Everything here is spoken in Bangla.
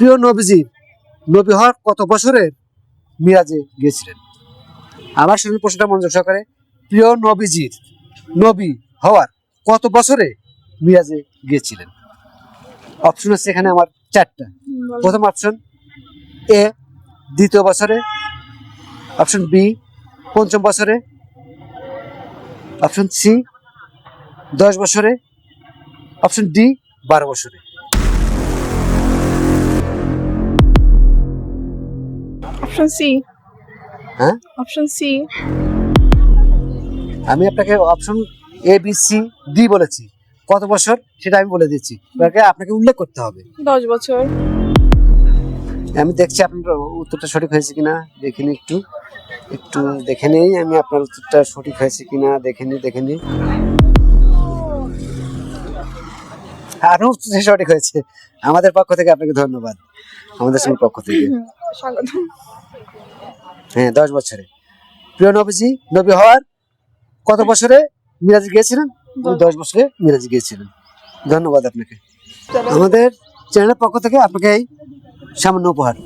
প্রিয় নবীজি নবী হওয়ার কত বছরে মিরাজে গিয়েছিলেন? আমার শুনুন প্রশ্নটা মনোযোগ সহকারে। প্রিয় নবীজির নবী হওয়ার কত বছরে মিরাজে গিয়েছিলেন? অপশন আছে এখানে আমার চারটা। প্রথম অপশন এ দ্বিতীয় বছরে, অপশন বি পঞ্চম বছরে, অপশন সি 10 বছরে, অপশন ডি 12 বছরে। Option C. হ্যাঁ, অপশন সি। আমি আপনাকে option A B C D বলেছি, কত বছর সেটা আমি বলে দিচ্ছি, আপনাকে উল্লেখ করতে হবে। 10 বছর। আমি দেখছি আপনার উত্তরটা সঠিক হয়েছে কিনা, দেখিনি একটু একটু দেখে নেই আমি আপনার উত্তরটা সঠিক হয়েছে কিনা, দেখে নি। আরো উত্তর সঠিক হয়েছে। আমাদের পক্ষ থেকে আপনাকে ধন্যবাদ, আমাদের স্কুল পক্ষ থেকে। স্বাগতম। হ্যাঁ, 10 বছরে। প্রিয় নবীজি নবী হওয়ার কত বছরে মিরাজে গিয়েছিলেন? 10 বছরে মিরাজে গিয়েছিলেন। ধন্যবাদ আপনাকে। আমাদের চ্যানেলের পক্ষ থেকে আপনাকে এই সামান্য উপহার।